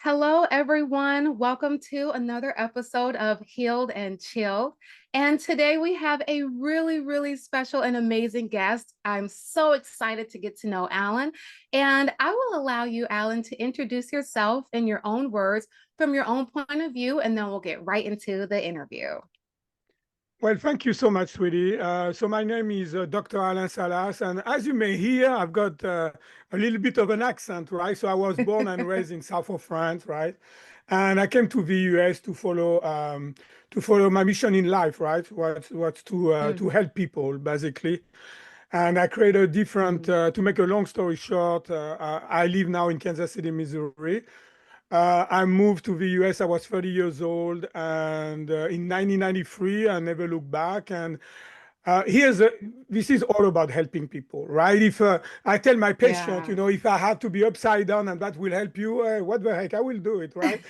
Hello, everyone. Welcome to another episode of Healed and Chilled. And today we have a really special and amazing guest. I'm so excited to get to know Alan. And I will allow you, Alan, to introduce yourself in your own words from your own point of view, and then we'll get right into the interview. Well, thank you so much, sweetie. So my name is Dr. Alain Salas, and as you may hear, I've got a little bit of an accent, right? So I was born and raised in south of France, right? And I came to the US to follow my mission in life, right? What's to Mm, help people basically. And I created different. mm, To make a long story short, I live now in Kansas City, Missouri. I moved to the US. I was 30 years old, and in 1993, I never looked back. And this is all about helping people, right? If I tell my patient, yeah. if I have to be upside down and that will help you, what the heck, I will do it, right?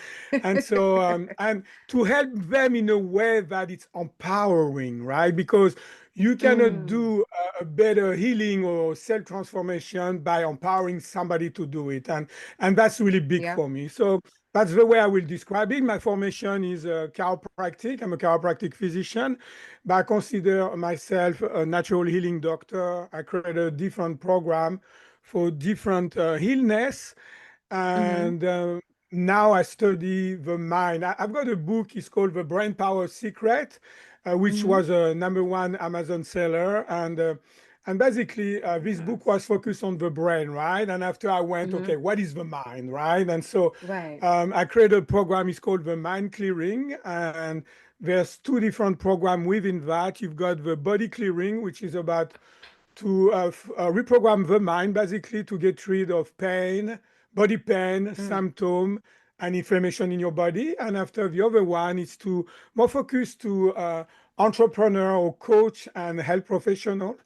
And so, and to help them in a way that it's empowering, right? Because you cannot Mm, do a better healing or self transformation by empowering somebody to do it, and that's really big yep. for me. So that's the way I will describe it. My formation is chiropractic. I'm a chiropractic physician, but I consider myself a natural healing doctor. I created a different program for different illness, Hmm. and now I study the mind. I've got a book. It's called The Brain Power Secret, which Hmm. was a #1 Amazon seller, and basically this book Yes. was focused on the brain, right? And after I went, Hmm. okay, what is the mind, right? And so Right. I created a program. It's called the Mind Clearing, and there's two different programs within that. You've got the Body Clearing, which is about to reprogram the mind basically to get rid of pain, body pain, Mm, symptom, and inflammation in your body. And after the other one is to more focus to entrepreneur or coach and health professional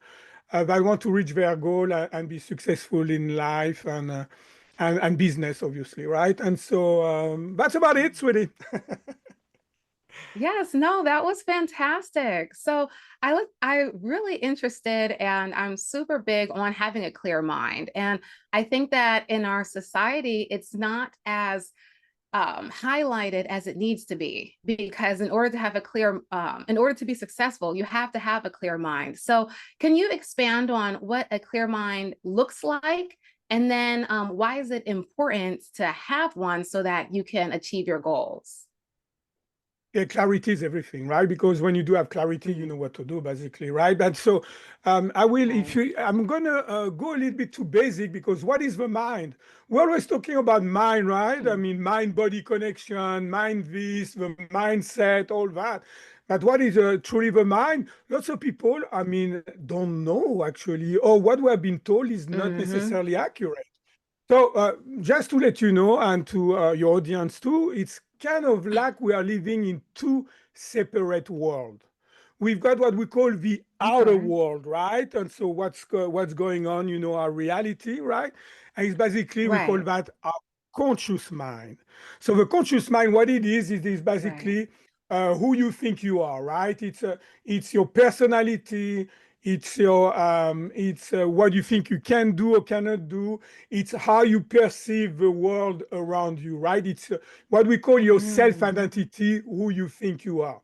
that want to reach their goal and be successful in life and business, obviously, right? And so that's about it, mm. sweetie. Yes, no, that was fantastic. So I really interested and I'm super big on having a clear mind. And I think that in our society, it's not as highlighted as it needs to be because in order to have a clear, in order to be successful, you have to have a clear mind. So can you expand on what a clear mind looks like? And then why is it important to have one so that you can achieve your goals? Yeah, clarity is everything, right? Because when you do have clarity, you Mhm. know what to do, basically, right? And so, I will, if Right. you, I'm gonna go a little bit too basic because what is the mind? We're always talking about mind, right? I Mm, mean, mind-body connection, mind this, the mindset, all that. But what is truly the mind? Lots of people, I mean, don't know actually, or what we have been told is not mhm, necessarily accurate. So, just to let you know, and to your audience too, it's kind of like we are living in two separate worlds. We've got what we call the outer okay. world, right? And so what's going on, our reality, right? And it's basically, we call Right. that our conscious mind. So the conscious mind, what it is Right. basically who you think you are, right? It's your personality, it's what you think you can do or cannot do. It's how you perceive the world around you, right? It's what we call your self Mm, identity, who you think you are.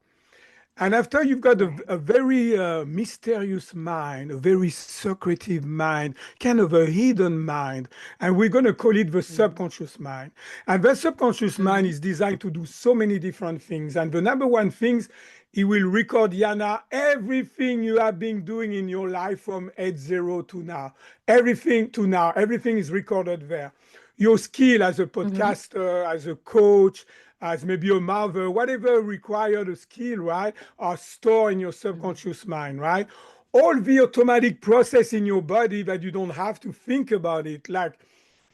And after you've got right. a very mysterious mind, a very secretive mind, kind of a hidden mind, and we're going to call it the Mhm, subconscious mind. And the subconscious mind mhm, is designed to do so many different things. And the #1 things, it will record, Yana, everything you have been doing in your life from age 0 to now. Everything to now, everything is recorded there. Your skill as a mhm, podcaster, as a coach, as maybe a mother, whatever required a skill, right, are stored in your mhm, subconscious mind, right? All the automatic process in your body that you don't have to think about it, like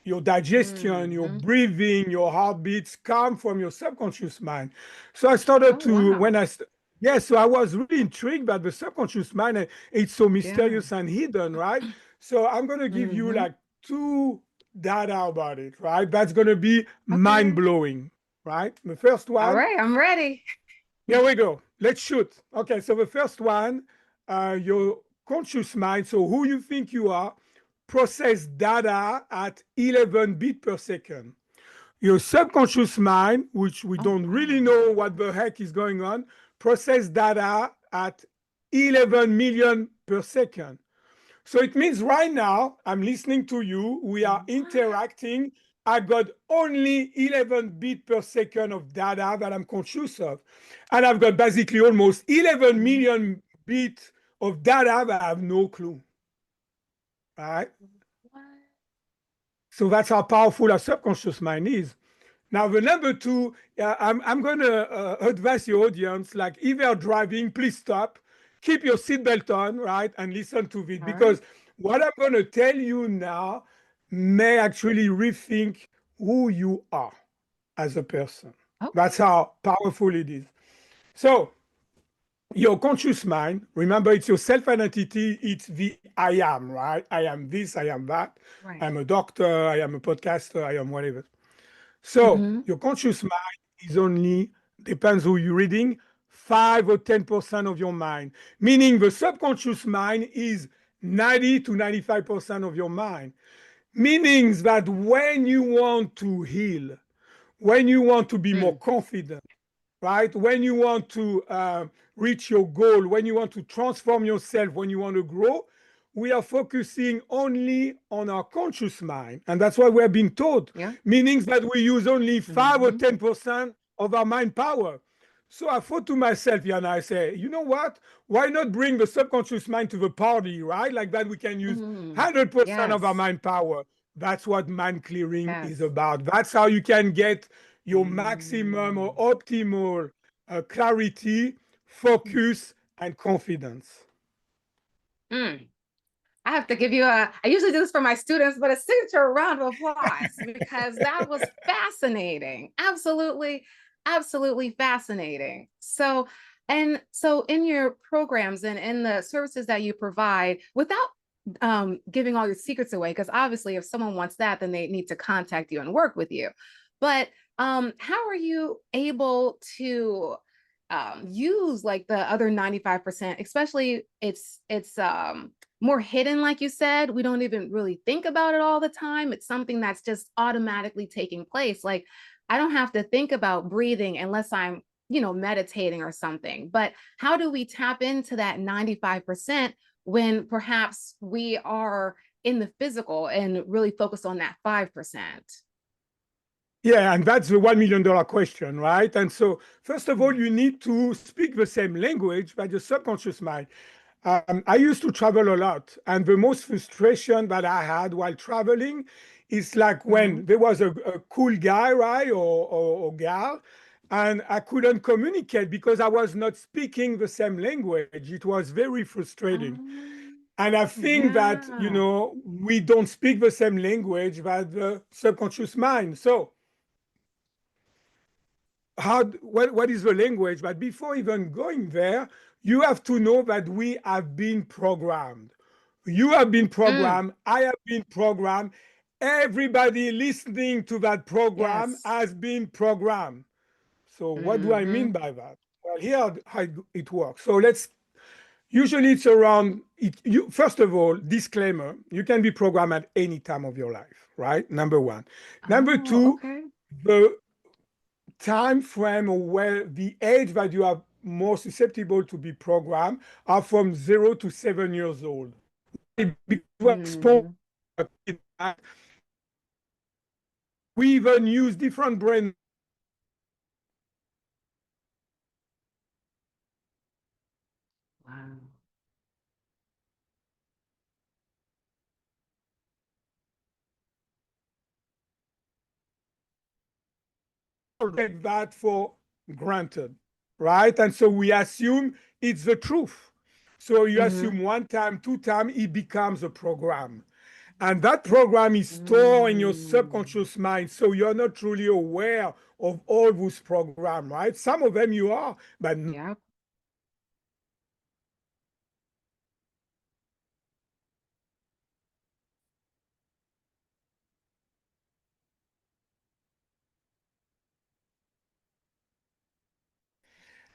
your digestion, your mhm. breathing, your heartbeats come from your subconscious mind. So I started Oh, to, wow. yeah, so I was really intrigued by the subconscious mind. And it's so Yeah. mysterious and hidden, right? So I'm going to give you Mhm. like two data about it, right? That's going to be mind Okay. blowing, right? The first All one, right, I'm ready. here we go. Let's shoot. Okay, so the first one, your conscious mind, so who you think you are, process data at 11 bits per second. Your subconscious mind, which we Oh, don't really wow. know what the heck is going on, process data at 11 million per second. So it means right now, I'm listening to you, we are What? interacting. I got only 11 bits per second of data that I'm conscious of. And I've got basically almost 11 Mhm. million bits of data that I have no clue. All right. What? So that's how powerful our subconscious mind is. Now, the number two, I'm going to advise your audience, like if you're driving, please stop, keep your seatbelt on, right, and listen to this All right. because what I'm going to tell you now may actually rethink who you are as a person. Okay. That's how powerful it is. So, your conscious mind, remember, it's your self identity, it's the I am, right? I am this, I am that. Right. I'm a doctor, I am a podcaster, I am whatever. So Mm-hmm. your conscious mind is only, depends who you're reading, 5 or 10% of your mind, meaning the subconscious mind is 90 to 95% of your mind. Meaning that when you want to heal, when you want to be more Mm. confident, right? When you want to reach your goal, when you want to transform yourself, when you want to grow, we are focusing only on our conscious mind. And that's what we're being taught, Yeah. meaning that we use only 5 or Mm-hmm. 10% of our mind power. So I thought to myself, and I say, you know what? Why not bring the subconscious mind to the party, right? Like that, we can use Mm. 100% of our Yes. mind power. That's what mind clearing is Yes. about. That's how you can get your maximum or Mm. optimal clarity, focus, and confidence. Mm. I have to give you I usually do this for my students, but a signature round of applause because that was fascinating. Absolutely, absolutely fascinating. So in your programs and in the services that you provide, without giving all your secrets away, because obviously if someone wants that, then they need to contact you and work with you. But how are you able to use like the other 95%, especially it's more hidden, like you said. We don't even really think about it all the time. It's something that's just automatically taking place. Like I don't have to think about breathing unless I'm, meditating or something. But how do we tap into that 95% when perhaps we are in the physical and really focus on that 5%? Yeah, and that's the $1 million question, right? And so, first of all, Mm. you need to speak the same language by the subconscious mind. I used to travel a lot, and the most frustration that I had while traveling is like Mm-hmm. when there was a cool guy, right, or gal, and I couldn't communicate because I was not speaking the same language. It was very frustrating. And I think that, Yeah. we don't speak the same language by the subconscious mind. So, what is the language? But before even going there, you have to know that we have been programmed. You have been Mm. programmed. I have been programmed. Everybody listening to that program Yes. has been programmed. So what do I mean Mm-hmm. by that? Well, here how it works. So let's. Usually it's around. First of all, disclaimer: you can be programmed at any time of your life, right? Number one. Number Oh, two, okay. the time frame or where the age that you are more susceptible to be programmed are from 0 to 7 years old. Why? Because we're exposed. Mm. We even use different brain Wow. take that for granted, right? And so we assume it's the truth. So you Mm-hmm. assume one time, two times, it becomes a program. And that program is stored in your Mm. subconscious mind. So you're not truly aware of all those programs, right? Some of them you are, but Yep.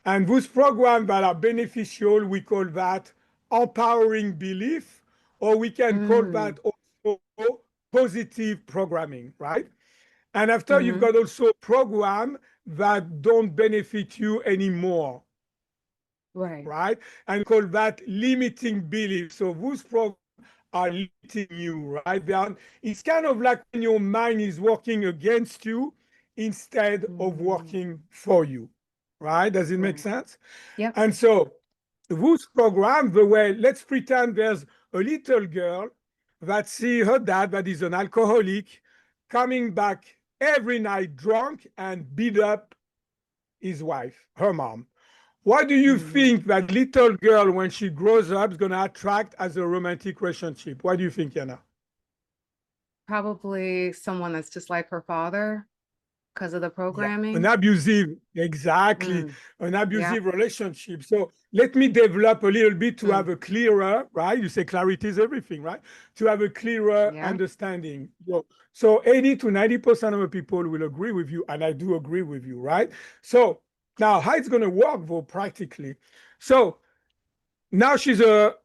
and those programs that are beneficial, we call that empowering belief, or we can call Mm. that also positive programming, right? And after, you've Mm-hmm. got also program that don't benefit you anymore, Right. right? And call that limiting belief. So those programs are limiting you, right? It's kind of like when your mind is working against you instead of Mm, working for you, right? Does it make right. sense? Yep. And so those programs, the way, let's pretend there's a little girl that see her dad that is an alcoholic coming back every night drunk and beat up his wife, her mom. What do you Mm. think that little girl, when she grows up, is going to attract as a romantic relationship? What do you think, Yana? Probably someone that's just like her father because of the Yeah, an programming. abusive, exactly, Mm. an Yep. abusive relationship. So let me develop a little bit to Mm. have a clearer, right? You say clarity is everything, right? To have a clearer Yeah. understanding. So 80 to 90% of the people will agree with you, and I do agree with you, right? So now how it's going to work though practically. So now she's a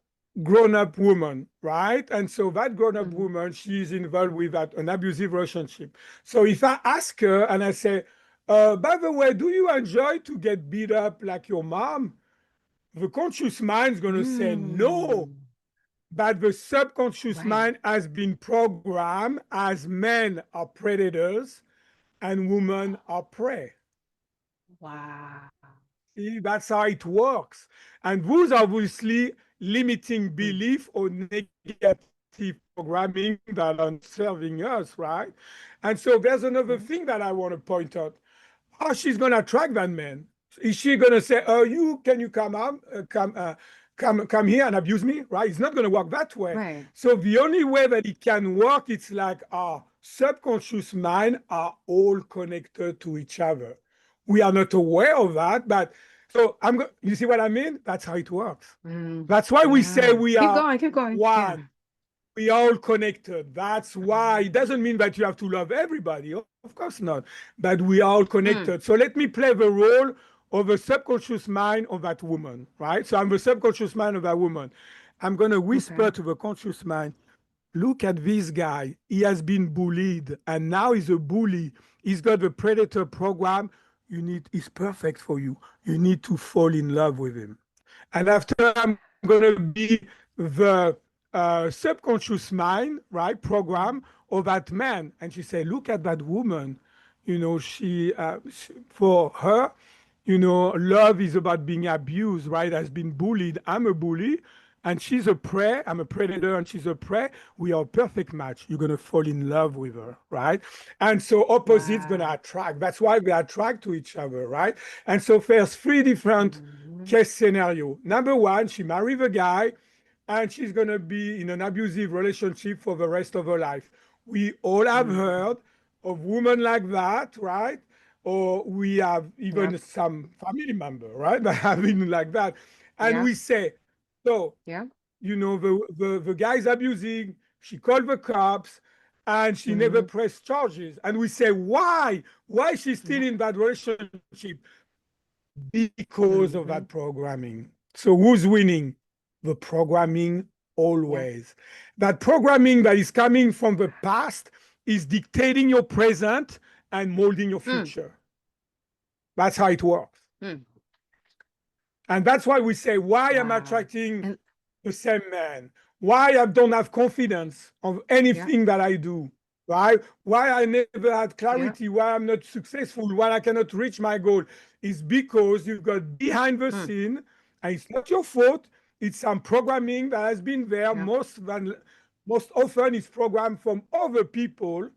grown-up woman, right? And so that grown-up Mm. woman, she's involved with an abusive relationship. So if I ask her and I say, by the way, do you enjoy to get beat up like your mom? The conscious mind is going to say no, Mm. but the subconscious Right. mind has been programmed as men are predators and women are prey. Wow. See, that's how it works. And those are obviously limiting Mm. belief or negative programming that are not serving us, right? And so there's another Yeah. thing that I want to point out. How she's going to attract that man? Is she going to say, "Oh, you can you come up, come here and abuse me?" Right? It's not going to work that way. Right. So the only way that it can work, it's like our subconscious mind are all connected to each other. We are not aware of that, but so you see what I mean? That's how it works. Mm. That's why we say Yeah. we Keep are going. Keep going. Yeah. one. We are all connected. That's why it Mm. doesn't mean that you have to love everybody. Of course not. But we are all Mm. connected. So let me play the role of the subconscious mind of that woman, right? So I'm the subconscious mind of that woman. I'm going to whisper Okay. to the conscious mind, look at this guy. He has been bullied and now he's a bully. He's got the predator program. He's perfect for you. You need to fall in love with him. And after, I'm going to be the subconscious mind, right, Mm. program of that man. And she said, look at that woman. For her, love is about being abused, right? Has been bullied. I'm a bully, and she's a prey. I'm a predator, and she's a prey. We are a perfect match. You're gonna fall in love with her, right? And so opposites gonna Wow. attract. That's why we attract to each other, right? And so there's three different Mhm. case scenario. Number one, she married a guy, and she's gonna be in an abusive relationship for the rest of her life. We all have Mm. heard of women like that, right? Or we have even Yep. some family member, right, that have been like that. And Yep. we say, so, Yep. the guy's abusing, she called the cops, and she never Mhm. pressed charges. And we say, why? Why is she still Yep. in that relationship? Because of Mhm. that programming. So who's winning? The programming Yeah. always. That programming that is coming from the past is dictating your present and molding your Mm. future. That's how it works. Mm. And that's why we say, why am I Wow. attracting And the same man? Why I don't have confidence of yep. anything that I do? Why I never had Yep. clarity? Why I'm not successful? Why I cannot reach my goal? Is because you've got behind the Mm. scene, and it's not your fault. It's some programming that has been there. Yep. Most often, it's programmed from other people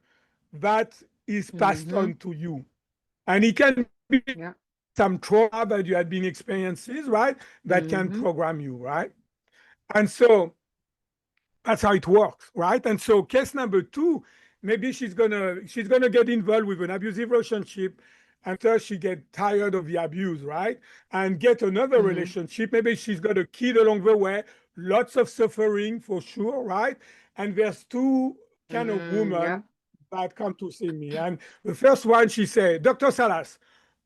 that is passed Mhm. on to you, and it can be Yep. some trauma that you had been experiences, right? That can Mhm. program you, right? And so that's how it works, right? And so case number two, maybe she's gonna get involved with an abusive relationship until she get tired of the abuse, right? And get another Mhm. relationship. Maybe she's got a kid along the way, lots of suffering for sure, right? And there's two kind of Mm. women Yep. that come to see me. And the first one, she said, Dr. Salas,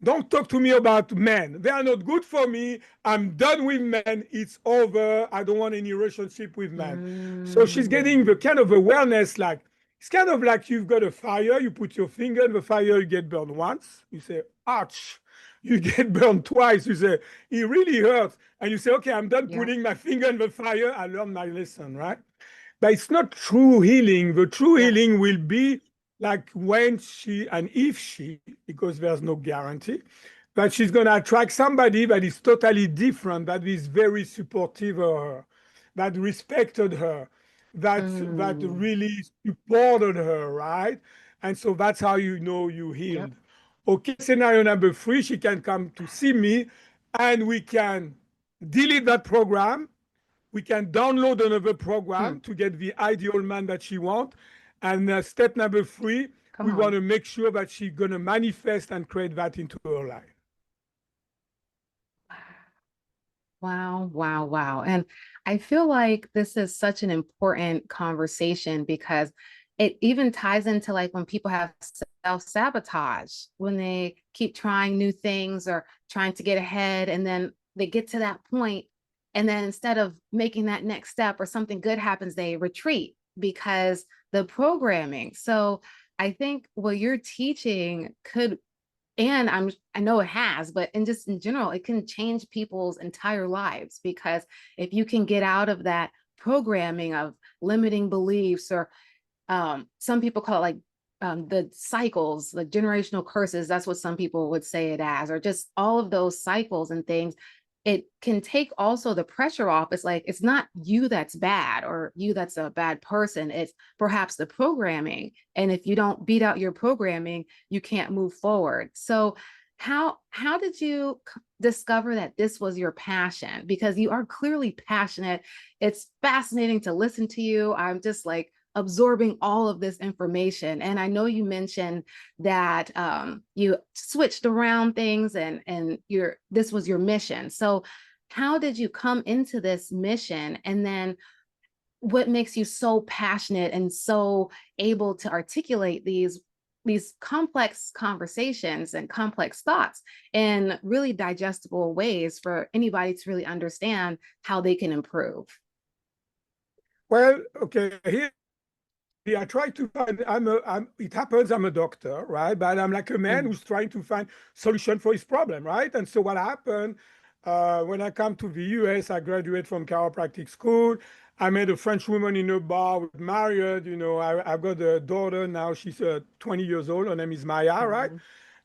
don't talk to me about men. They are not good for me. I'm done with men. It's over. I don't want any relationship with men. So she's getting the Mm. kind of awareness like, It's kind of like you've got a fire, you put your finger in the fire, you get burned once, you say, ouch. You get burned twice, you say, it really hurts. And you say, okay, I'm done Yeah. putting my finger in the fire, I learned my lesson, right? But it's not true healing. The true Yeah. healing will be like when she and if she, because there's no guarantee, but she's going to attract somebody that is totally different, that is very supportive of her, that respected her, that Mm. really supported her, right? And so that's how you know you Yep. healed. Okay, scenario number three, she can come to see me and we can delete that program, we can download another program Hmm. to get the ideal man that she wants. And step number three, Come we want on. to make sure that she's going to manifest and create that into her life. Wow, wow, wow. And I feel like this is such an important conversation because it even ties into like when people have self-sabotage, when they keep trying new things or trying to get ahead, and then they get to that point, and then instead of making that next step or something good happens, they retreat because the programming. So I think what you're teaching could, and I know it has, but in just in general, it can change people's entire lives because if you can get out of that programming of limiting beliefs, or some people call it like the cycles, the generational curses, that's what some people would say it as, or just all of those cycles and things, it can take also the pressure off. It's like it's not you that's bad or you that's a bad person, it's perhaps the programming, and if you don't beat out your programming, you can't move forward. So how did you discover that this was your passion? Because you are clearly passionate. It's fascinating to listen to you. I'm just like absorbing all of this information. And I know you mentioned that you switched around things, and your this was your mission. So how did you come into this mission? And then what makes you so passionate and so able to articulate these complex conversations and complex thoughts in really digestible ways for anybody to really understand how they can improve? Well, okay, here I try to find, it happens I'm a doctor, right? But I'm like a man Mm, who's trying to find solution for his problem, right? And so what happened, when I come to the US, I graduate from chiropractic school. I met a French woman in a bar, we married, I've got a daughter now, she's 20 years old, her name is Maya, right? mhm,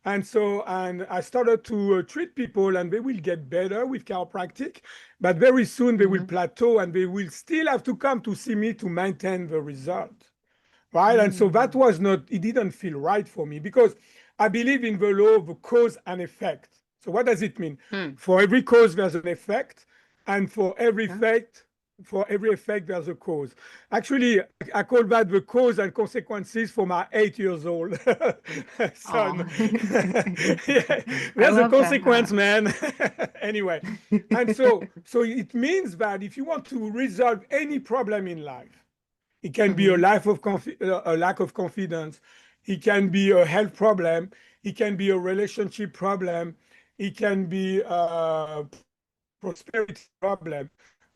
And I started to treat people, and they will get better with chiropractic, but very soon they will mhm, plateau and they will still have to come to see me to maintain the result, right? And so that mm, was not, it didn't feel right for me because I believe in the law of cause and effect. So what does it mean? mm. For every cause, there's an effect, and Yeah. for every effect, there's a cause. Actually, I call that the cause and consequences for my 8 years old Oh, son. Yeah, I there's a love consequence, that. man. Anyway, and so it means that if you want to resolve any problem in life, it can be a Mhm, a lack of confidence. It can be a health problem. It can be a relationship problem. It can be a prosperity problem.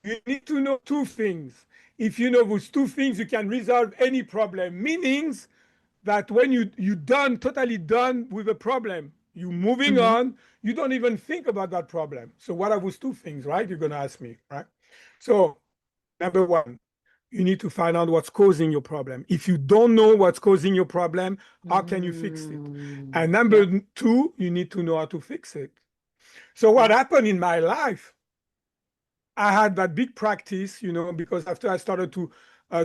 You need to know two things. If you know those two things, you can resolve any problem. Meanings that when you done totally done with a problem, you moving mhm, on. You don't even think about that problem. So what are those two things, right? You're gonna ask me, right? So number one, you need to find out what's causing your problem. If you don't know what's causing your problem, how can you fix it? And number Yep. two, you need to know how to fix it. So what Yep. happened in my life, I had that big practice, because after I started to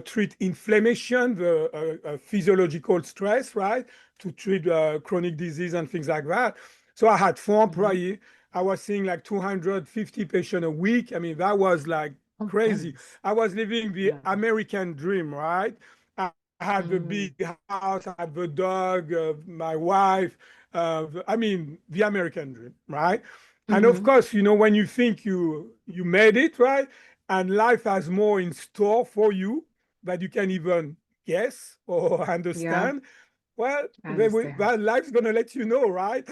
treat inflammation, the physiological stress, right, to treat chronic disease and things like that. So I had four Mhm. employees. I was seeing like 250 patients a week. I mean, that was like Oh my crazy. goodness. I was living the Yeah. American dream, right? I had the Mm, big house, I had the dog, my wife. I mean, the American dream, right? And of mhm. course, when you think you made it, right? And life has more in store for you that you can even guess or Yeah, understand. Well, I understand. that life's gonna let you know, right?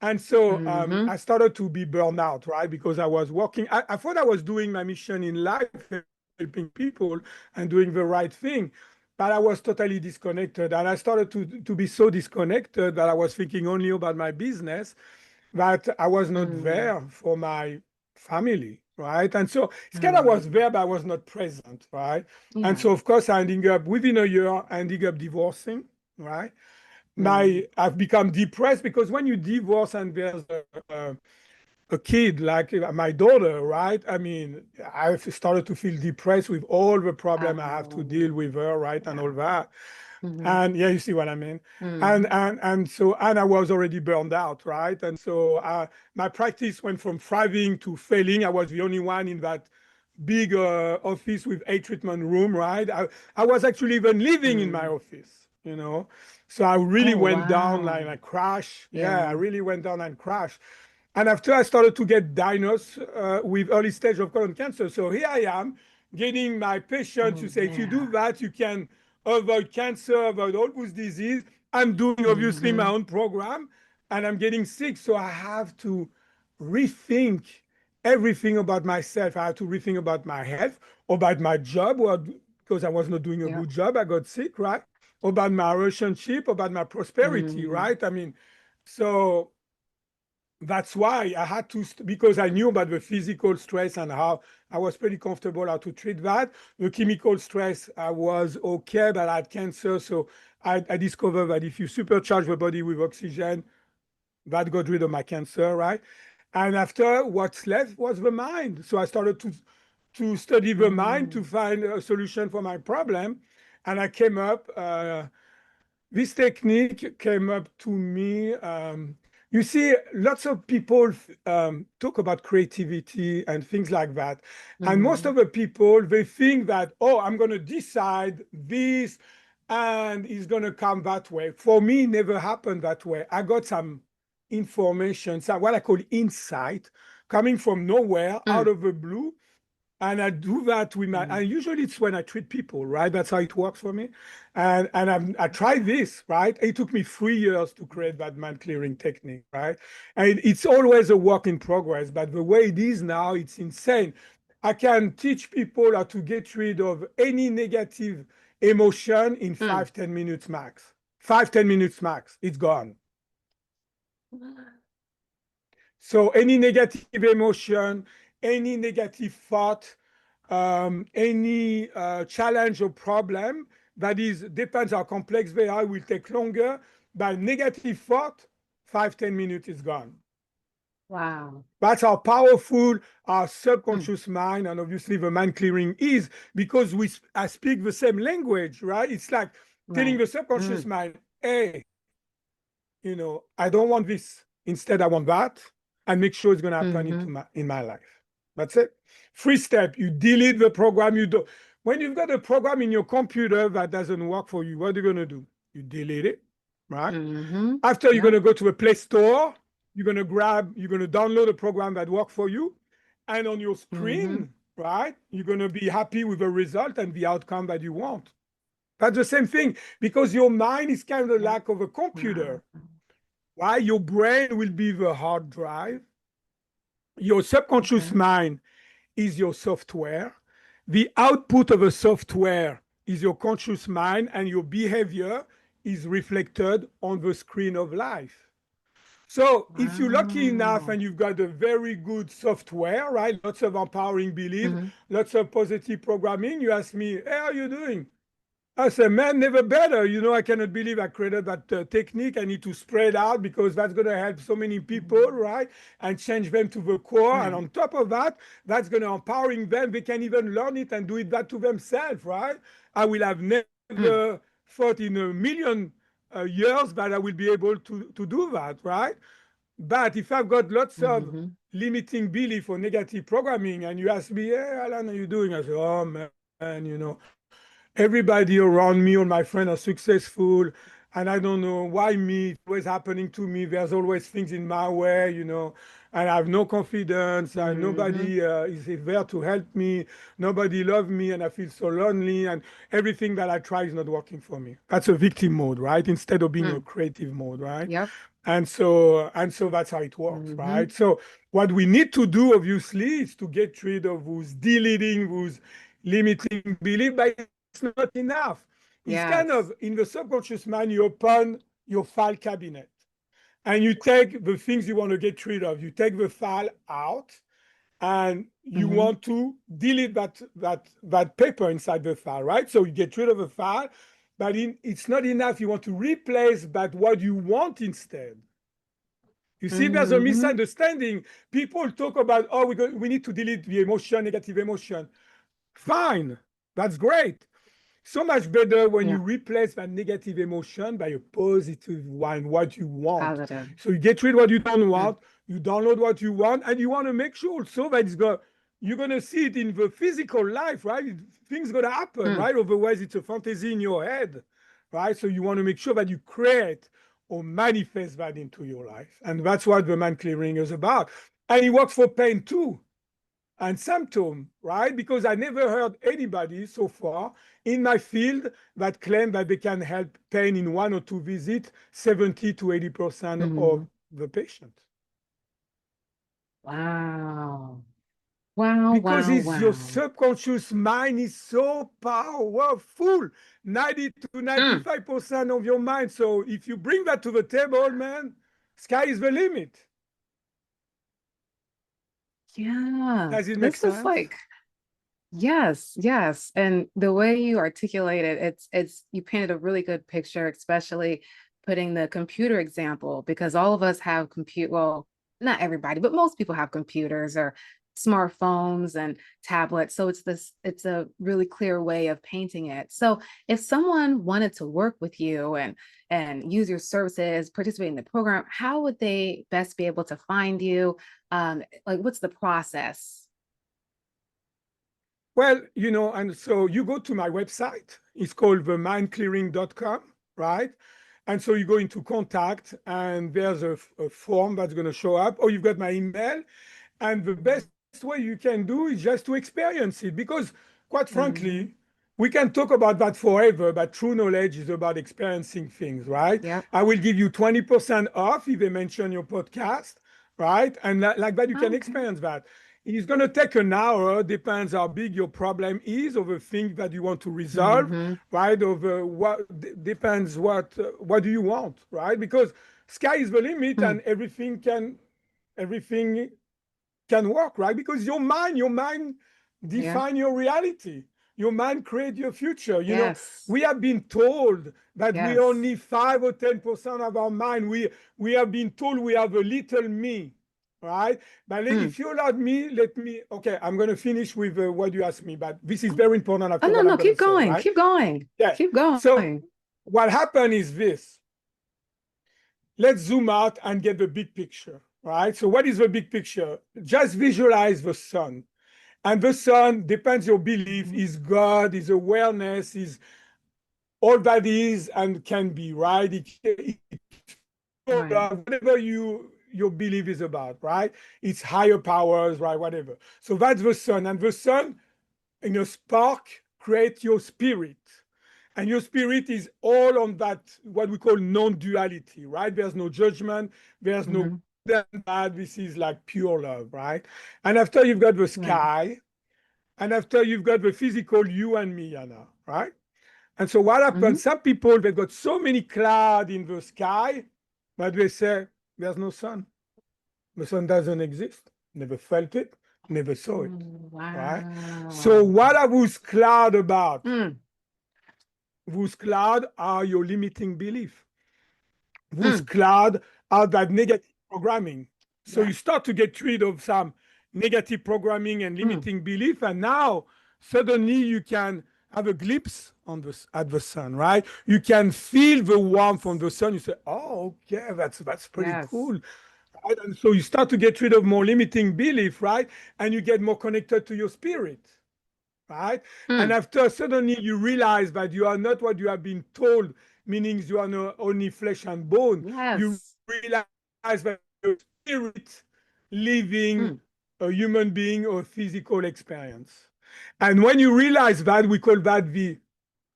And so Mhm, I started to be burned out, right? Because I was working. I thought I was doing my mission in life, helping people and doing the right thing. but I was totally disconnected. And I started to be so disconnected that I was thinking only about my business, that I was not Mm. there for my family, right? And so it's kind of was Mm. there, but I was not present, right? And Yeah. so, of course, I ended up within a year, I ended up divorcing, right? Mm. I've become depressed because when you divorce and there's a kid like my daughter, right? I mean, I started to feel depressed with all the problem I have to deal Oh, with her, right, and all yeah. that. Mm-hmm. And yeah, you see what I mean. Mm-hmm. And I was already burned out, right? And so my practice went from thriving to failing. I was the only one in that big office with 8 treatment room, right? I was actually even living in my Mm. office, you know. So I really Oh, went down like wow. I crashed. Yeah, I Yeah. really went down and crashed. And after I started to get diagnosed with early stage of colon cancer, so here I am getting my patients to Oh, say, if you do yeah. that, you can avoid cancer, avoid all those disease. I'm doing obviously my Mm-hmm. own program and I'm getting sick. So I have to rethink everything about myself. I had to rethink about my health, about my job, or because I was not doing a Yep. good job, I got sick, right? About my relationship, about my prosperity, Mm. right? I mean, so that's why I had to, because I knew about the physical stress and how I was pretty comfortable how to treat that. The chemical stress, I was okay, but I had cancer. So I discovered that if you supercharge the body with oxygen, that got rid of my cancer, right? And after, what's left was the mind. So I started to study the mind to Mm. find a solution for my problem. And I came up, this technique came up to me. You see, lots of people talk about creativity and things like that. And most Mm-hmm. of the people, they think that, oh, I'm going to decide this and it's going to come that way. For me, it never happened that way. I got some information, some, what I call insight, coming from nowhere, out Mm. of the blue. And I do that with my, Mm. and usually it's when I treat people, right? That's how it works for me. I tried Yeah. this, right? It took me 3 years to create that mind clearing technique, right? And it's always a work in progress, but the way it is now, it's insane. I can teach people how to get rid of any negative emotion in Mm. 5, 10 minutes max. 5, 10 minutes max, it's gone. So any negative emotion, any negative thought, any challenge or problem that is depends how complex they are will take longer. But negative thought, 5, 10 minutes is gone. Wow. That's how powerful our Mm. subconscious mind and obviously the mind clearing is because I speak the same language, right? It's like telling Right. the subconscious Mm. mind, hey, I don't want this. Instead, I want that, and make sure it's going to happen Mm-hmm. in my life. That's it. First step, you delete the program. You do When you've got a program in your computer that doesn't work for you, what are you going to do? You delete it, right? Mm-hmm. After you're going Yep. to go to the Play Store, you're going to download a program that works for you, and on your Mm-hmm. screen, right? You're going to be happy with the result and the outcome that you want. That's the same thing because your mind is kind of Yep. like of a Wow. computer. Why? Your brain will be the hard drive. Your subconscious Okay. mind is your software. The output of a software is your conscious mind, and your behavior is reflected on the screen of life. So if you're lucky enough Wow. and you've got a very good software, right? Lots of empowering beliefs, Mm-hmm. lots of positive programming, you ask me, hey, how are you doing? I said, man, never better. I cannot believe I created that technique. I need to spread out because that's going to help so many people, Mm-hmm. right? And change them to the core. And Right. on top of that, that's going to empowering them. They can even learn it and do it that to themselves, right? I will have Mm. never thought in a million years that I will be able to do that, right? But if I've got lots of Mm-hmm. limiting belief or negative programming, and you ask me, hey, Alan, how are you doing? I say, oh, man, everybody around me, all my friends are successful, and I don't know why me. It's always happening to me. There's always things in my way, and I have no confidence, and Mm-hmm. nobody is there to help me. Nobody loves me, and I feel so lonely, and everything that I try is not working for me. That's a victim mode, right? Instead of being a Mm. creative mode, right? Yep. And so that's how it works, Mm-hmm. right? So what we need to do, obviously, is to get rid of those deleting, those limiting belief, but it's not enough. It's kind Yes. of in the subconscious mind, you open your file cabinet and you take the things you want to get rid of. You take the file out and you Hmm. want to delete that paper inside the file, right? So you get rid of the file, but it's not enough. You want to replace that what you want instead. You see, there's a Hmm. misunderstanding. People talk about, oh, we need to delete the emotion, negative emotion. Fine, that's great. So much better when Yeah. you replace that negative emotion by a positive one, what you want. Positive. So you get rid of what you don't Mm, want, you download what you want, and you want to make sure also that you're going to see it in the physical life, right? Things going to happen, mm, right? Otherwise, it's a fantasy in your head, right? So you want to make sure that you create or manifest that into your life. And that's what the mind clearing is about. And it works for pain too and symptom, right? Because I never heard anybody so far in my field that claim that they can help pain in 1 or 2 visits, 70 to 80% of mhm. the patients. Wow. Wow, Because wow, it's your wow. subconscious mind is so powerful, 90 to Mm, 95% of your mind. So if you bring that to the table, man, sky is the limit. yeah. Does it make This is sense? like, yes, yes. And the way you articulate it, it's you painted a really good picture, especially putting the computer example, because all of us have compute, well, not everybody, but most people have computers or smartphones and tablets. So it's a really clear way of painting it. So if someone wanted to work with you and use your services, participate in the program, how would they best be able to find you? Like what's the process? Well, and so you go to my website. It's called themindclearing.com, right? And so you go into contact, and there's a form that's going to show up, or you've got my email. And the best way you can do is just to experience it. Because, quite Mm-hmm. frankly, we can talk about that forever, but true knowledge is about experiencing things, right? Yep. I will give you 20% off if they mention your podcast, right? And like that, you can Oh, okay. experience that. It's going to take an hour, depends how big your problem is, or the thing that you want to resolve, Mm-hmm. right? Over what depends what do you want, right? Because sky is the limit, Mm, and everything can work, right? Because your mind yeah. define your reality. Your mind create your future. Yes. We have been told that we Yes. only 5 or 10% of our mind. We have been told we have a little me, right? But Mm. if you allowed me, let me. Okay, I'm going to finish with what you asked me, but this is very important Oh, after no, what I'm no, going to keep say, going. right? Keep going. Yeah. Keep So going. what happened is this. Let's zoom out and get the big picture, right? So what is the big picture? Just visualize the sun. And the sun depends your belief, Mhm. is God, is awareness, is all that is and can be, right? Right. Whatever your belief is about, right? It's higher powers, right? Whatever. So that's the sun. And the sun, in a spark, create your spirit. And your spirit is all on that, what we call non-duality, right? There's no judgment, there's no Hmm. good and bad. This is like pure love, right? And after you've got the Right. sky, and after you've got the physical you and me, Anna, right? And so what Hmm. happens? Some people, they've got so many clouds in the sky, but they say, there's no sun. The sun doesn't exist. Never felt it, never saw it, right? So Wow. what are those clouds about? Mm. Those clouds are your limiting belief. Those Mm. clouds are that negative programming. So Yeah. you start to get rid of some negative programming and Mm. limiting belief, and now suddenly you can have a glimpse at the sun, right? You can feel the warmth from the sun. You say, "Oh, okay, that's pretty Yes. cool." Right? And so you start to get rid of more limiting belief, right? And you get more connected to your spirit, right? And Mm. after suddenly you realize that you are not what you have been told, meaning you are not only flesh and bone. You Yes. realize that your spirit living Mm. a human being or physical experience. And when you realize that, we call that the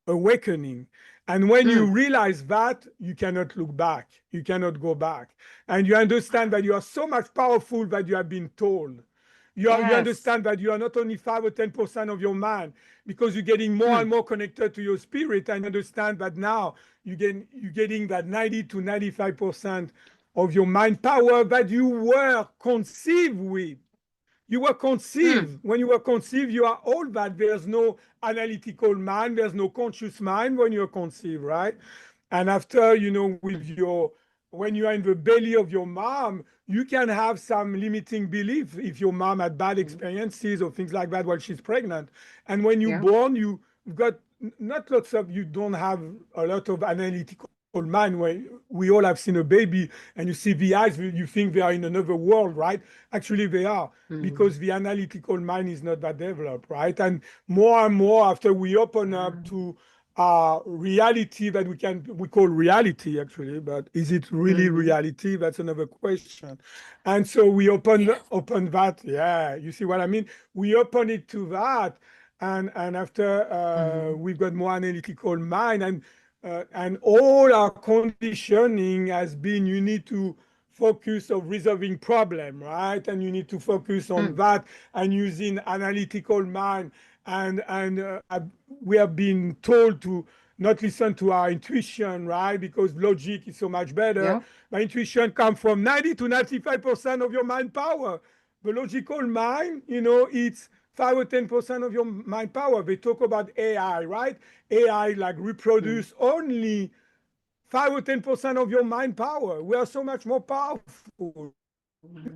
awakening. And when you Mm. realize that, you cannot look back, you cannot go back. And you understand that you are so much powerful that you have been told. You Yes. understand that you are not only 5 or 10% of your mind, because you're getting more Mm, and more connected to your spirit, and understand that now you're getting that 90 to 95% of your mind power that you were conceived with. You were mm, conceived. When you were conceived, you are all that. There's no analytical mind, there's no conscious mind when you're conceived, right? And after, with when you are in the belly of your mom, you can have some limiting belief if your mom had bad mm. experiences or things like that while she's pregnant. And when you're Yeah. born, you've got not lots of, you don't have a lot of analytical mind. When we all have seen a baby and you see the eyes, you think they are in another world, right? Actually, they are, Mm, because the analytical mind is not that developed, right? And more after we open up yeah. to reality that we call reality, actually, but is it really Mm-hmm. reality? That's another question. And so we Yes. open that. Yeah, you see what I mean? We open it to that, and after Mm-hmm. we've got more analytical mind, and all our conditioning has been, you need to focus of resolving problem, right? And you need to focus on Mm, that and using analytical mind. And we have been told to not listen to our intuition, right? Because logic is so much better. yep. My intuition comes from 90 to 95% of your mind power. The logical mind, it's 5 or 10% of your mind power. They talk about AI, right? AI like Mm, reproduce only 5 or 10% of your mind power. We are so much more powerful.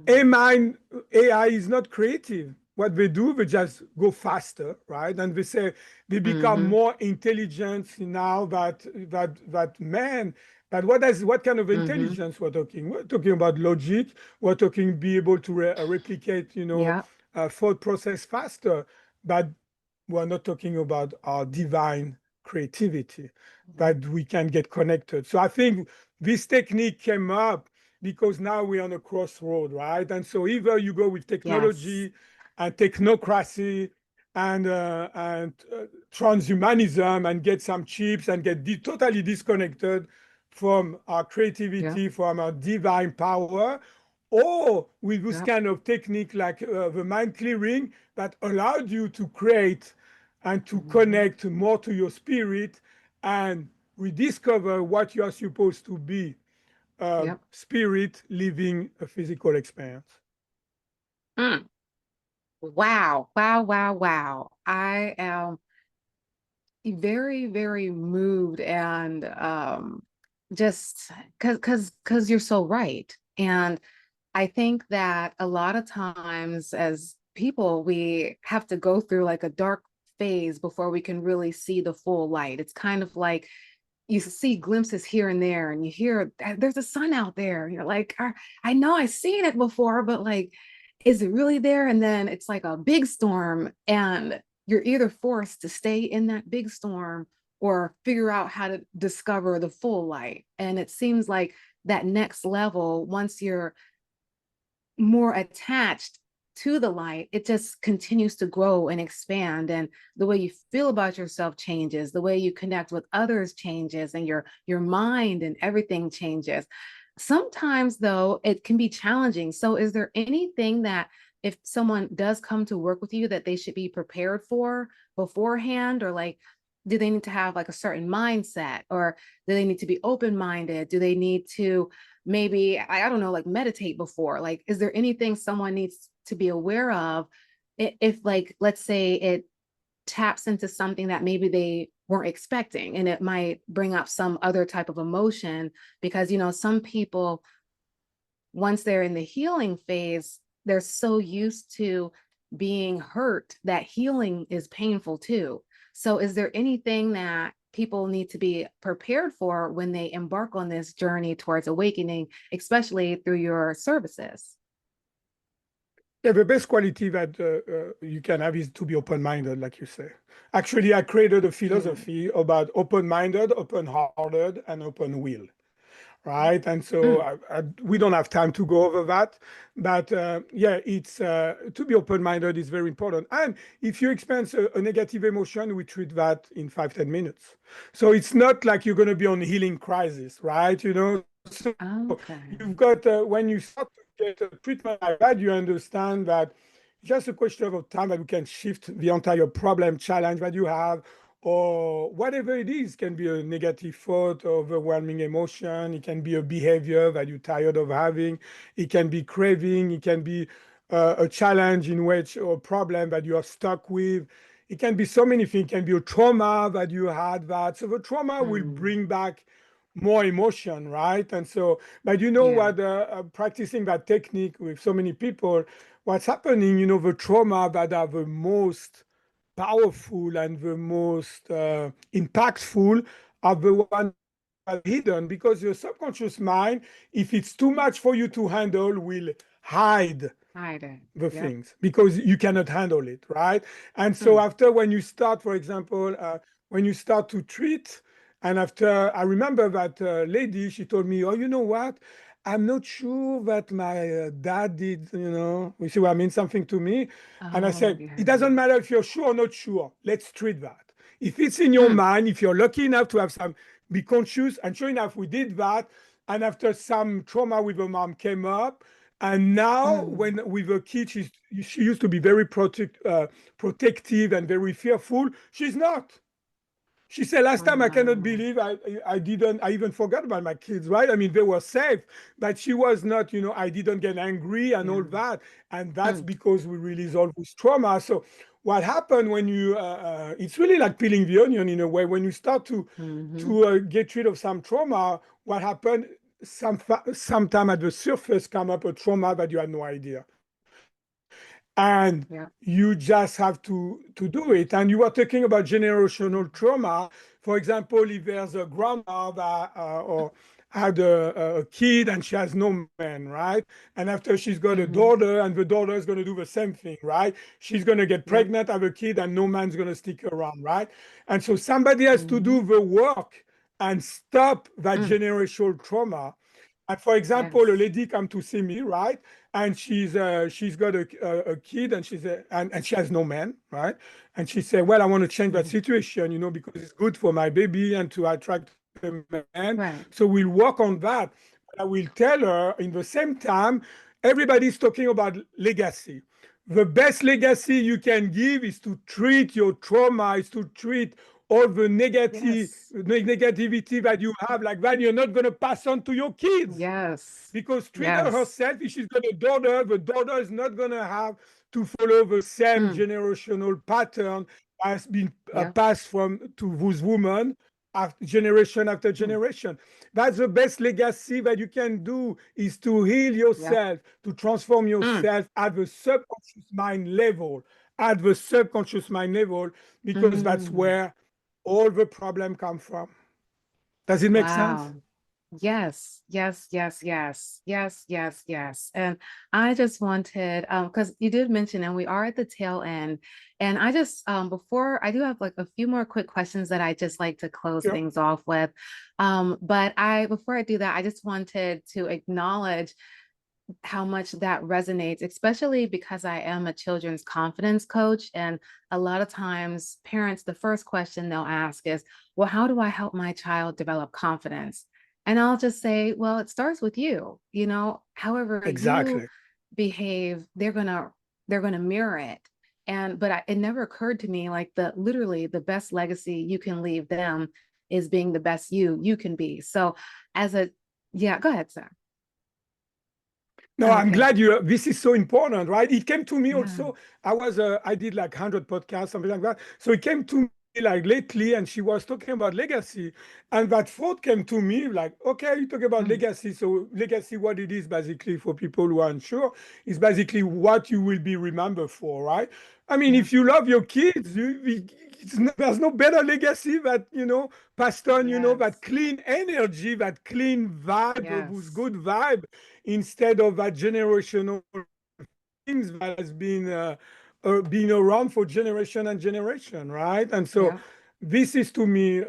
A mm, mind, AI is not creative. What they do, they just go faster, right? And they say they become mm-hmm. more intelligent now that man. But what kind of Mm-hmm. intelligence we're talking? We're talking about logic. We're talking be able to replicate, Yep. thought process faster. But we're not talking about our divine creativity Yep. that we can get connected. So I think this technique came up because now we're on a crossroad, right? And so either you go with Yes. technology and technocracy and transhumanism and get some chips and get totally disconnected from our Yep. creativity, from our divine power, or with this Yep. kind of technique like the mind clearing that allowed you to create and to Mm-hmm. connect more to your spirit and rediscover what you are supposed to be, Yep. spirit living a physical experience. Mm. Wow. Wow. Wow. Wow. I am very, very moved and just because you're so right. And I think that a lot of times as people, we have to go through like a dark phase before we can really see the full light. It's kind of like you see glimpses here and there, and you hear there's a sun out there. And you're like, I know I've seen it before, but like, is it really there? And then it's like a big storm, and you're either forced to stay in that big storm or figure out how to discover the full light. And it seems like that next level, once you're more attached to the light, it just continues to grow and expand. And the way you feel about yourself changes, the way you connect with others changes, and your mind and everything changes. Sometimes though, it can be challenging. So is there anything that if someone does come to work with you that they should be prepared for beforehand, or like do they need to have like a certain mindset, or do they need to be open-minded? Do they need to maybe I don't know, like meditate before? Like, is there anything someone needs to be aware of if like let's say it taps into something that maybe they weren't expecting, and it might bring up some other type of emotion? Because some people, once they're in the healing phase, they're so used to being hurt that healing is painful too. So, is there anything that people need to be prepared for when they embark on this journey towards awakening, especially through your services? Yeah, the best quality that you can have is to be open-minded, like you say. Actually, I created a Mm, philosophy about open-minded, open-hearted, and open-will, right? And so mm, we don't have time to go over that, but yeah, it's to be open-minded is very important. And if you experience a negative emotion, we treat that in 5, 10 minutes. So it's not like you're going to be on healing crisis, right? So okay. you've got when you start to get a treatment like that, you understand that just a question of time that we can shift the entire problem challenge that you have, or whatever it is. Can be a negative thought, overwhelming emotion. It can be a behavior that you're tired of having. It can be craving. It can be a challenge in which, or a problem that you are stuck with. It can be so many things. It can be a trauma that you had, that so the trauma will Mm, bring back more emotion, right? And so, but you know yeah. what, practicing that technique with so many people, what's happening, the trauma that are the most powerful and the most impactful are the ones that are hidden, because your subconscious mind, if it's too much for you to handle, will hide Hide it. the Yep. things because you cannot handle it, right? And so Mm, after, when you start, for example, when you start to treat, and after, I remember that lady, she told me, oh, you know what, I'm not sure that my dad did, you see what I mean, something to me. And I oh, said, yeah. it doesn't matter if you're sure or not sure, let's treat that. If it's in your Mm, mind, if you're lucky enough to have some, be conscious. And sure enough, we did that. And after, some trauma with her mom came up, and now, mm, when with a kid, she used to be very protective and very fearful. She's not. She said, last time, I cannot wow. believe I didn't, I even forgot about my kids, right? I mean, they were safe, but she was not, I didn't get angry and all Yeah. that. And that's Mm, because we release all this trauma. So what happened when you, it's really like peeling the onion in a way. When you start mm-hmm. to get rid of some trauma, what happened, sometime at the surface come up a trauma that you had no idea. And Yeah. you just have to do it. And you were talking about generational trauma. For example, if there's a grandma that or had a kid and she has no man, right? And after, she's got a Mm-hmm. daughter, and the daughter is going to do the same thing, right? She's going to get Yep. pregnant, have a kid, and no man's going to stick around, right? And so somebody has to Mm-hmm. do the work and stop that Mm, generational trauma. And for example, a yes. lady come to see me, right? And she's got a kid, and and she has no man, right? And she said, well, I want to change that Mhm. situation, because it's good for my baby and to attract a man. So Right. we'll work on that. But I will tell her, in the same time, everybody's talking about legacy. The best legacy you can give is to treat your trauma, is to treat all the Yes. negativity that you have, like that you're not going to pass on to your kids. Yes. Because Twitter Yes. herself, if she's got a daughter, the daughter is not going to have to follow the same Mm, generational pattern has been yeah. passed from to those women after generation after Mm, generation. That's the best legacy that you can do, is to heal yep. yourself, to transform Mm, yourself at the subconscious mind level, at the subconscious mind level, because that's mm. where all the problem come from. Does it make sense? Wow. Yes, yes, yes, yes, yes, yes, yes. And I just wanted, because you did mention, and we are at the tail end, and I just, before I do have like a few more quick questions that I just like to close Sure. things off with. But before I do that, I just wanted to acknowledge how much that resonates, especially because I am a children's confidence coach. And a lot of times, parents, the first question they'll ask is, well, how do I help my child develop confidence? And I'll just say, well, it starts with you. However you Exactly. behave, they're gonna mirror it. It never occurred to me like literally the best legacy you can leave them is being the best you can be. So as a yeah, go ahead, sir. No, I'm Okay. glad you. This is so important, right? It came to me Yeah. also. I did like 100 podcasts, something like that. So it came to me like lately, and she was talking about legacy, and that thought came to me like, okay, you talk about Mm, legacy. So legacy, what it is basically, for people who are unsure, is basically what you will be remembered for, right? I mean, yeah. if you love your kids, there's no better legacy that passed on, that Yes. clean energy, that clean vibe, those Yes. good vibe, instead of that generational things that has been around for generation and generation, right? And so Yeah. this is to me,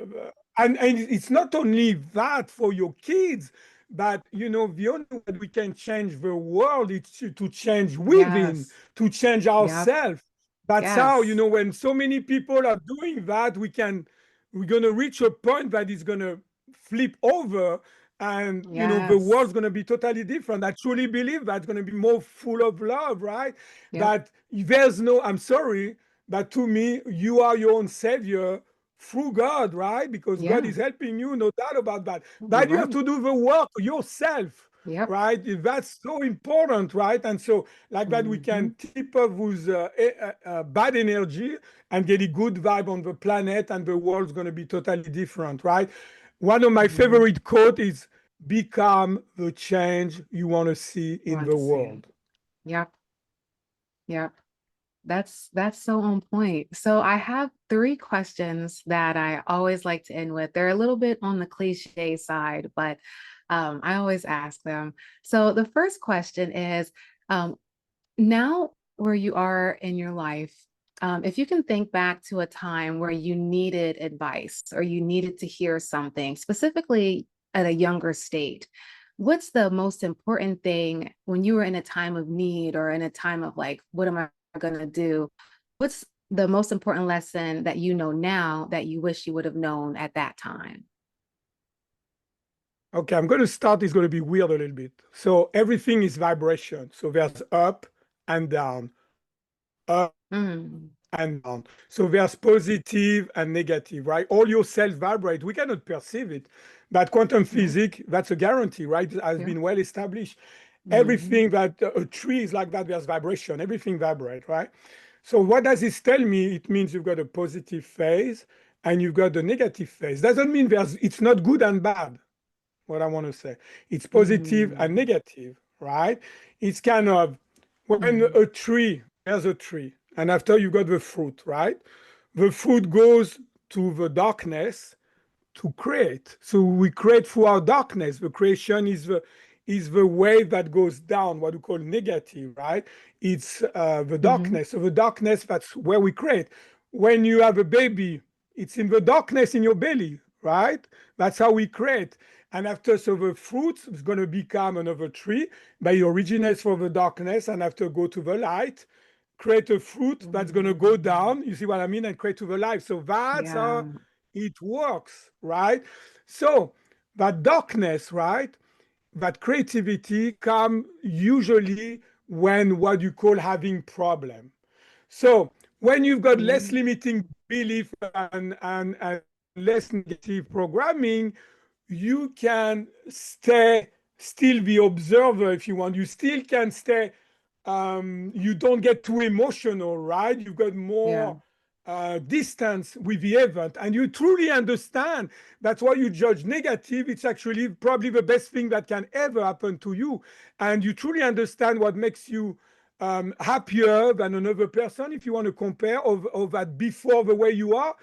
and it's not only that for your kids, but the only way we can change the world is to change within, Yes. to change Yep. ourselves. That's how, Yes. when so many people are doing that, we're going to reach a point that is going to flip over, and the Yes. world's going to be totally different. I truly believe that's going to be more full of love, right? Yep. That there's no, I'm sorry, but to me, you are your own savior through God, right? Because God Yeah. is helping you, no doubt about that. You're But you have right. to do the work yourself, Yep. right? That's so important, right? And so, like that, we Hmm. can tip off with bad energy and get a good vibe on the planet, and the world's going to be totally different, right? One of my Hmm. favorite quote is, become the change you want to see in Want the to see. world. Yep. Yep. That's so on point. So I have three questions that I always like to end with. They're a little bit on the cliche side, but I always ask them. So the first question is, um, now where you are in your life, if you can think back to a time where you needed advice or you needed to hear something, specifically at a younger state, what's the most important thing when you were in a time of need or in a time of like, what am I going to do? What's the most important lesson that you know now that you wish you would have known at that time? Okay, I'm going to start. It's going to be weird a little bit. So everything is vibration. So there's up and down, up Mm, and down. So there's positive and negative, right? All your cells vibrate. We cannot perceive it, but quantum yeah, physics, that's a guarantee, right? It has yeah. been well established. Hmm. Everything that a tree is like that, there's vibration. Everything vibrates, right? So what does this tell me? It means you've got a positive phase and you've got the negative phase. Doesn't mean it's not good and bad. What I want to say, it's positive and Mm, negative, right? It's kind of when mm, a tree, there's a tree, and after you got the fruit, right? The fruit goes to the darkness to create. So we create through our darkness. The creation is the wave that goes down, what we call negative, right? It's the hmm. darkness. So the darkness, that's where we create. When you have a baby, it's in the darkness in your belly, right? That's how we create. And after, so the fruit is going to become another tree, but it originates from the darkness and after go to the light, create a fruit that's going to go Mm. down. You see what I mean? And create to the light. So that's Yeah. how it works, right? So that darkness, right? That creativity come usually when what you call having problem. So when you've got less Mm, limiting belief and less negative programming, you can stay still the observer if you want. You still can stay, you don't get too emotional, right? You've got yeah. more distance with the event and you truly understand. That's why you judge negative. It's actually probably the best thing that can ever happen to you. And you truly understand what makes you happier than another person, if you want to compare of that before the way you are.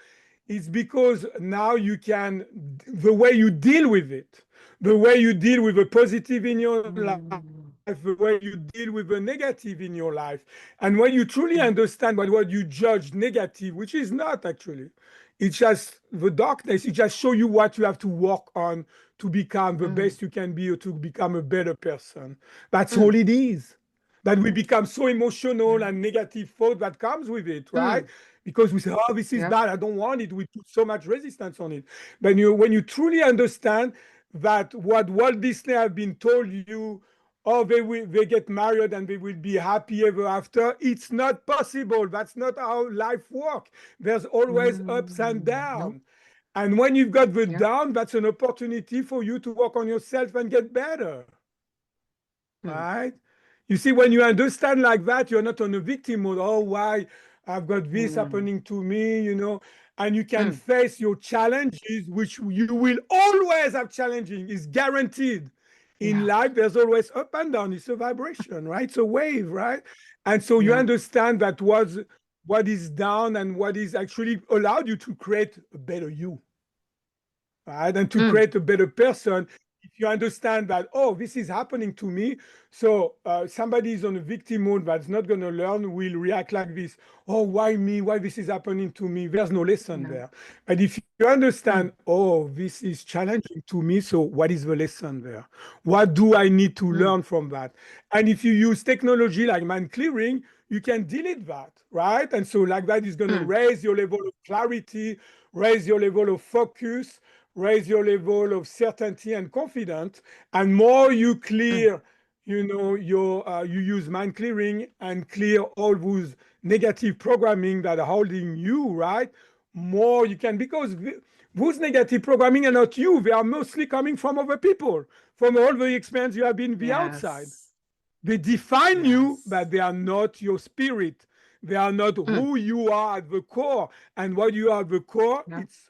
It's because now you can, the way you deal with it, the way you deal with the positive in your life, Mm, the way you deal with the negative in your life. And when you truly mm, understand what you judge negative, which is not actually, it's just the darkness, it just show you what you have to work on to become the mm, best you can be or to become a better person. That's all mm. it is. That we become so emotional Yeah. and negative thought that comes with it, right? Mm, Because we say, oh, this is yep. bad, I don't want it. We put so much resistance on it. But when you truly understand that what Walt Disney have been told you, oh, they get married and they will be happy ever after. It's not possible. That's not how life works. There's always ups and Nope. downs. And when you've got the Yep. down, that's an opportunity for you to work on yourself and get better, Mm, right? You see, when you understand like that, you're not on a victim mode. Oh, why I've got this mm, happening to me, and you can mm. face your challenges, which you will always have challenging, is guaranteed. In Yeah. life, there's always up and down. It's a vibration, right? It's a wave, right? And so you Yeah. understand that what is down and what is actually allowed you to create a better you, right? And to Mm, create a better person, if you understand that, oh, this is happening to me. So somebody is on a victim mode that's not going to learn, will react like this. Oh, why me? Why this is happening to me? There's no lesson yeah. there. But if you understand, Mm, oh, this is challenging to me, so what is the lesson there? What do I need to mm, learn from that? And if you use technology like mind clearing, you can delete that, right? And so like that is going to mm, raise your level of clarity, raise your level of focus, raise your level of certainty and confidence, and more you mm, clear, your you use mind clearing and clear all those negative programming that are holding you, right? More you can, because those negative programming are not you, they are mostly coming from other people, from all the experience you have been the outside. yes. They define you, Yes. but they are not your spirit. They are not Mm, who you are at the core. And what you are at the core, yep. it's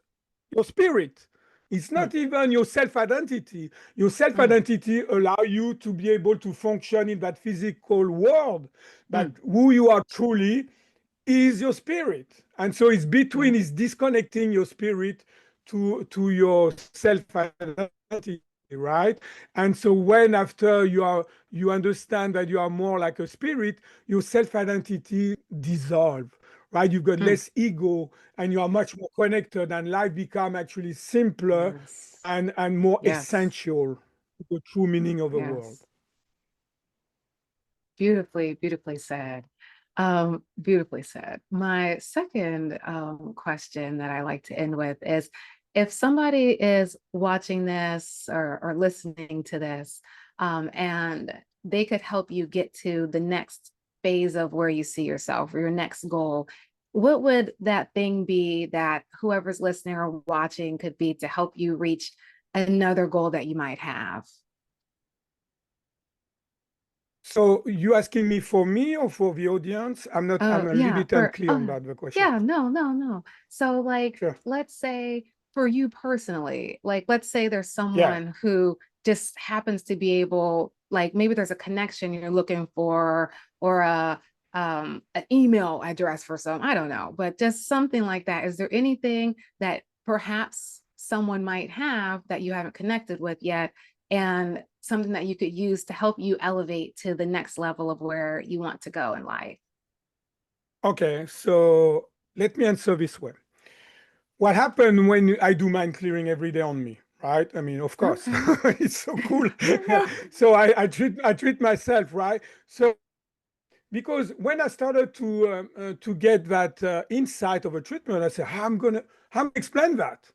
your spirit. It's Mm, not even your self-identity. Your mm, self-identity allow you to be able to function in that physical world. But mm, who you are truly is your spirit. And so it's between, yep. is disconnecting your spirit to your self-identity, right? And so when after you understand that you are more like a spirit, your self-identity dissolve, right? You've got Mm, less ego and you are much more connected, and life become actually simpler yes. and more Yes. essential to the true meaning of the world. Yes. Beautifully, beautifully said. Beautifully said. My second question that I like to end with is, if somebody is watching this or listening to this, and they could help you get to the next phase of where you see yourself or your next goal, what would that thing be that whoever's listening or watching could be to help you reach another goal that you might have? So you asking me for me or for the audience? I'm Oh, a little yeah, bit for unclear on that the question. yeah, no, no, no. So like, Sure. let's say for you personally, like let's say there's Yeah. someone who just happens to be able, like maybe there's a connection you're looking for or a an email address for some, I don't know, but just something like that. Is there anything that perhaps someone might have that you haven't connected with yet and something that you could use to help you elevate to the next level of where you want to go in life? Okay. So let me answer this way. What happened when I do mind clearing every day on me, right? I mean, of course, Okay. it's so cool. Yeah. So I treat myself, right? So because when I started to get that insight of a treatment, I said, how am I explain that?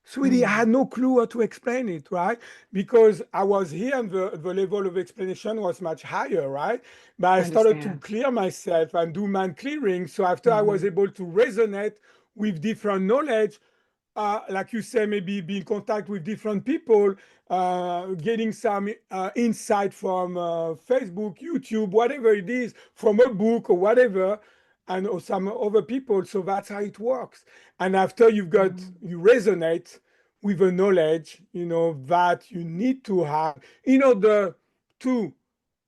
Sweetie, I had Mm, no clue how to explain it, right? Because I was here and the level of explanation was much higher, right? But I started to understand. clear myself and do mind clearing. So after I was Mhm, able to resonate with different knowledge, like you say, maybe be in contact with different people, getting some insight from Facebook, YouTube, whatever it is, from a book or whatever, and or some other people. So that's how it works. And after mm, you resonate with the knowledge, that you need to have in order to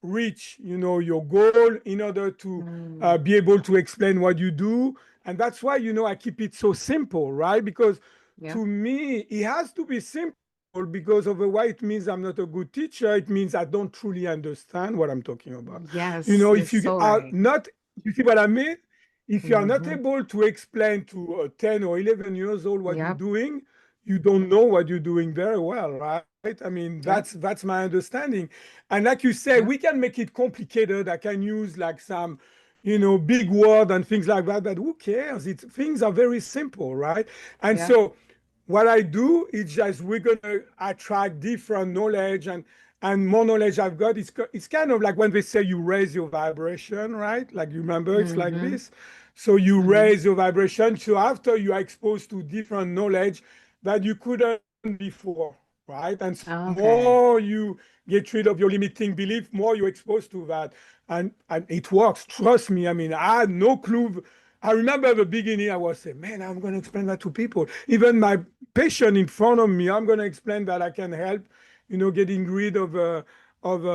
reach, your goal, in order to mm. be able to explain what you do. And that's why, I keep it so simple, right? Because Yeah. to me, it has to be simple, because otherwise it means I'm not a good teacher. It means I don't truly understand what I'm talking about. Yes, you're If you so are right. not, you see what I mean? If you are not Mhm. able to explain to a 10 or 11 years old what you're Yep, doing, you don't know what you're doing very well, right? I mean, yep, that's my understanding. And like you say, yep, we can make it complicated. I can use like some, big word and things like that, but who cares? Things are very simple, right? And yep. so what I do is just we're gonna attract different knowledge, and more knowledge I've got. It's kind of like when they say you raise your vibration, right? Like you remember, it's like Mhm, this. So you mhm. raise your vibration. So after you are exposed to different knowledge that you couldn't before, right? And so Okay. more you get rid of your limiting belief, more you're exposed to that. And it works. Trust me. I mean, I had no clue. I remember at the beginning, I was saying, man, I'm going to explain that to people. Even my patient in front of me, I'm going to explain that I can help, getting rid of of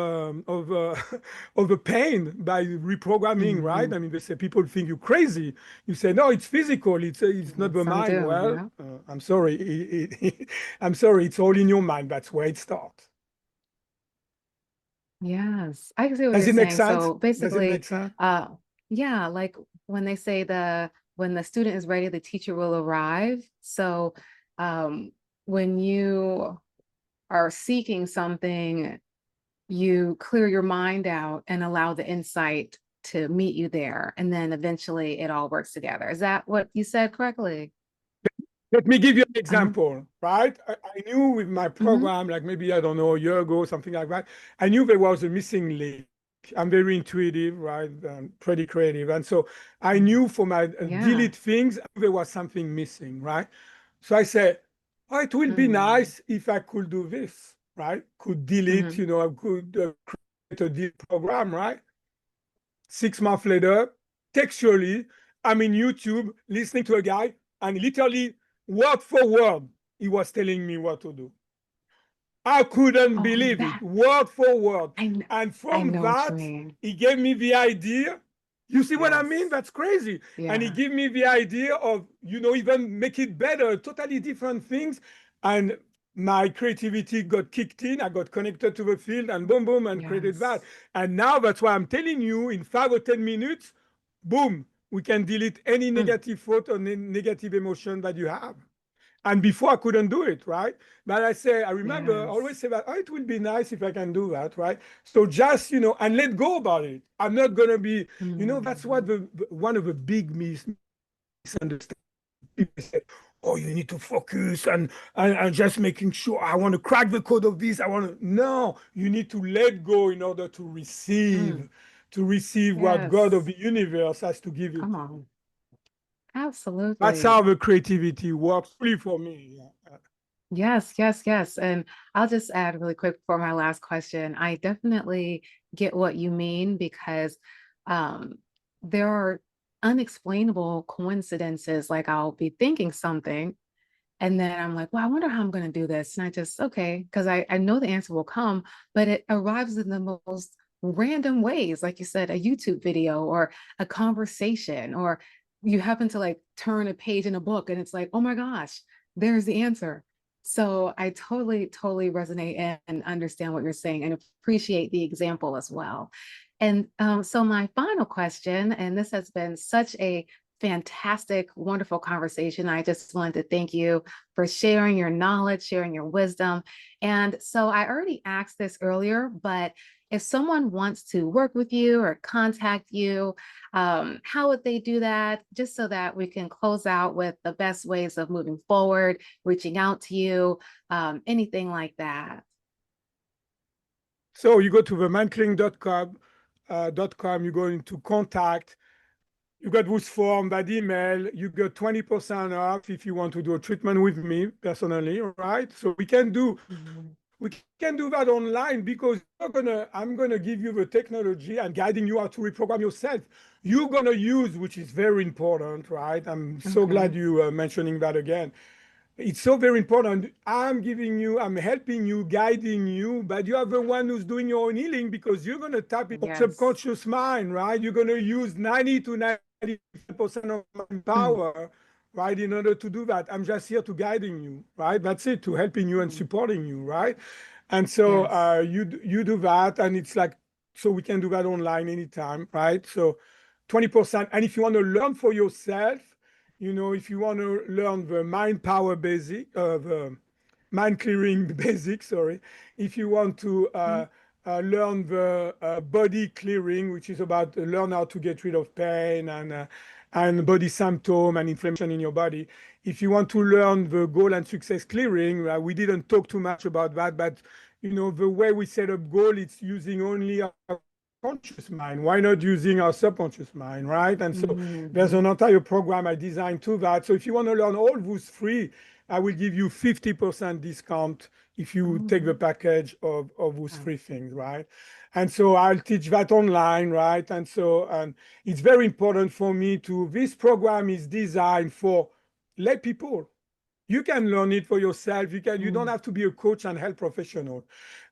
a pain by reprogramming, right? Mhm. I mean, they say people think you're crazy. You say, no, it's physical. It's not the Some mind. do, Well, yeah. I'm sorry. I'm sorry. It's all in your mind. That's where it starts. Yes, I can see what Does you're it make saying. sense? So Does it basically, make sense? yeah, like when they say when the student is ready, the teacher will arrive. So, um, when you are seeking something, you clear your mind out and allow the insight to meet you there. And then eventually it all works together. Is that what you said correctly? Let me give you an Um, example, right? I knew with my mhm, program, like maybe, I don't know, a year ago, something like that, I knew there was a missing link. I'm very intuitive, right? Pretty creative. And so I mm, knew for my yeah. delete things, there was something missing, right? So I said, oh, it will be Mm, nice if I could do this, right? Could delete, mhm. I could create a delete program, right? 6 months later, textually, I'm in YouTube listening to a guy, and literally word for word, he was telling me what to do. I couldn't Oh, believe it, word for word. I, kn- And I from know what you that, mean. he gave me the idea. You see what I mean? Yes. That's crazy. And he Yeah. gave me the idea of, even make it better, totally different things. And my creativity got kicked in. I got connected to the field and boom, boom, and created that. Yes. And now that's why I'm telling you in 5 or 10 minutes, boom, we can delete any Mm, negative thought or negative emotion that you have. And before I couldn't do it, right? But I remember, I always yes. say that, oh, it will be nice if I can do that, right? So just, and let go about it. I'm not going to be, that's what Mhm. one of the big misunderstandings. People say, oh, you need to focus and just making sure I want to crack the code of this. I want to, no, you need to let go in order Mm, to receive what God of yes. the universe has to give you. Come on. That's how Absolutely. the creativity works really for me. Yeah. Yes, yes, yes. And I'll just add really quick for my last question. I definitely get what you mean because um, there are unexplainable coincidences. Like I'll be thinking something and then I'm like, well, I wonder how I'm going to do this. And I just, okay, because I know the answer will come, but it arrives in the most random ways. Like you said, a YouTube video or a conversation, or you happen to like turn a page in a book and it's like, oh my gosh, there's the answer. So I totally, totally resonate and understand what you're saying and appreciate the example as well. And so my final question, and this has been such a fantastic, wonderful conversation. I just wanted to thank you for sharing your knowledge, sharing your wisdom. And so I already asked this earlier, but if someone wants to work with you or contact you, how would they do that? Just so that we can close out with the best ways of moving forward, reaching out to you, anything like that. So you go to the mindclearing.com, you go into contact, you got this form, that email, you get 20% off if you want to do a treatment with me personally, right? So Mhm. we can do that online because I'm gonna give you the technology and guiding you how to reprogram yourself. You're gonna use, which is very important, right? I'm so glad Okay. you are mentioning that again. It's so very important. I'm helping you, guiding you, but you are the one who's doing your own healing because you're going to tap into your Yes. subconscious mind, right? You're going to use 90 to 95% of mind Mm. power, right? In order to do that. I'm just here to guiding you, right? That's it, to helping you and Mm. supporting you, right? And so Yes. you do that, and it's like, so we can do that online anytime, right? So 20%. And if you want to learn for yourself, if you want to learn the mind power basic, the mind clearing basics, sorry, if you want to Mm. learn the body clearing, which is about learn how to get rid of pain and body symptom and inflammation in your body. If you want to learn the goal and success clearing, we didn't talk too much about that, but the way we set up goal, it's using only our conscious mind. Why not using our subconscious mind, right? And so there's an Mhm. entire program I designed to that. So if you want to learn all those free, I will give you 50% discount if you take the Oh, package of those wow. free things, right? And so I'll teach that online, right? And it's very important for me to, this program is designed for lay people. You can learn it for yourself. You don't Mm. have to be a coach and health professional.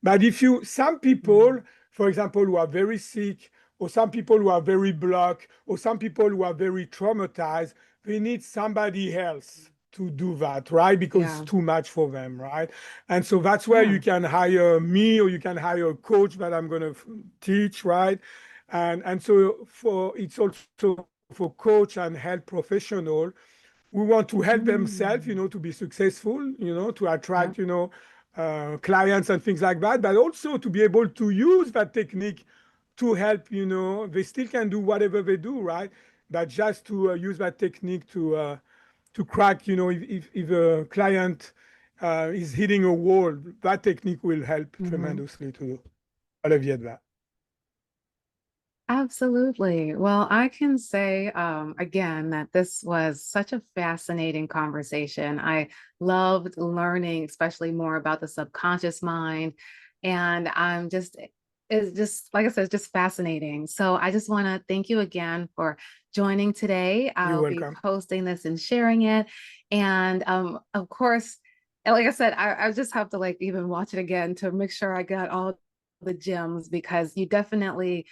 But some people, Mm. for example, who are very sick, or some people who are very blocked, or some people who are very traumatized, they need somebody else to do that, right? Because it's Yeah. too much for them, right? And so that's where Yeah. you can hire me, or you can hire a coach that I'm going to teach, right? And so it's also for coach and health professional, we want to help themselves, Mm. to be successful, to Yeah. attract, clients and things like that, but also to be able to use that technique to help, they still can do whatever they do, right? But just to use that technique to crack, if a client is hitting a wall, that technique will help Mhm. tremendously to alleviate that. Absolutely. Well, I can say again that this was such a fascinating conversation. I loved learning, especially more about the subconscious mind. And it's just, like I said, it's just fascinating. So I just want to thank you again for joining today. You're I'll be welcome. posting this and sharing it. And of course, like I said, I just have to like even watch it again to make sure I got all the gems because you definitely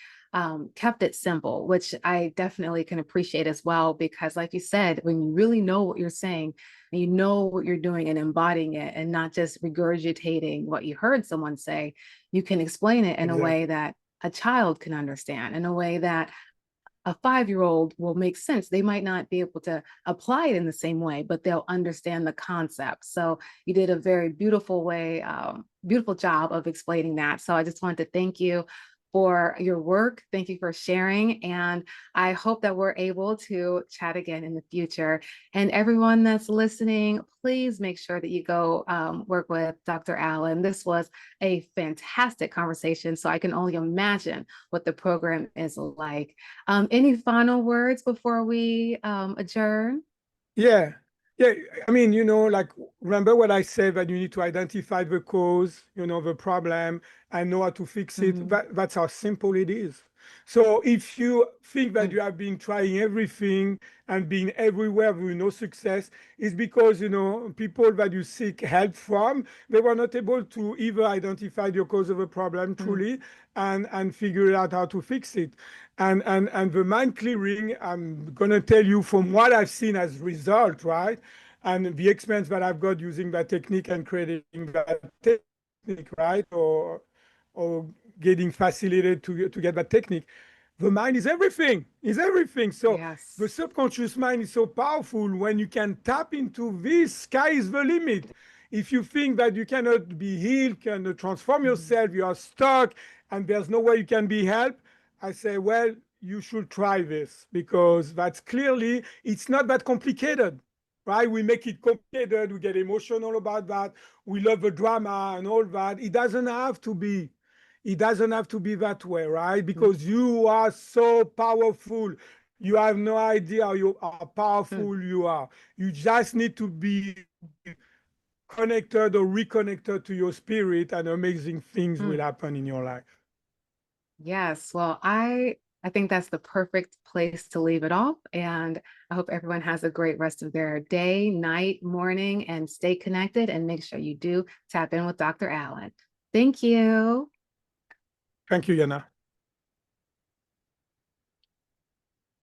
kept it simple, which I definitely can appreciate as well. Because, like you said, when you really know what you're saying, and you know what you're doing and embodying it, and not just regurgitating what you heard someone say, you can explain it in a way Exactly. that a child can understand, in a way that a 5-year-old will make sense. They might not be able to apply it in the same way, but they'll understand the concept. So you did a very beautiful job of explaining that. So I just wanted to thank you for your work. Thank you for sharing. And I hope that we're able to chat again in the future. And everyone that's listening, please make sure that you go work with Dr. Allen. This was a fantastic conversation. So I can only imagine what the program is like. Any final words before we adjourn? Yeah. Yeah. I mean, like, remember what I said, that you need to identify the cause, the problem, and know how to fix it. Mhm, That's how simple it is. So if you think that mm, you have been trying everything and been everywhere with no success, it's because, people that you seek help from, they were not able to either identify the cause of a problem mm, truly and figure out how to fix it. And the mind clearing, I'm gonna tell you from what I've seen as result, right? And the experience that I've got using that technique and creating that technique, right? Or getting facilitated to get that technique. The mind is everything, is everything. So the yes. subconscious mind is so powerful. When you can tap into this, sky is the limit. If you think that you cannot be healed, cannot transform Mhm, yourself, you are stuck, and there's no way you can be helped, I say, well, you should try this, because that's clearly, it's not that complicated, right? We make it complicated, we get emotional about that, we love the drama and all that. It doesn't have to be. It doesn't have to be that way, right? mm, Because you are so powerful. You have no idea how mm, powerful you are. You just need to be connected or reconnected to your spirit, and amazing things will mm. happen in your life. Yes. Well, I think that's the perfect place to leave it off. And I hope everyone has a great rest of their day, night, morning, and stay connected and make sure you do tap in with Dr. Allen. Thank you. Thank you, Yana.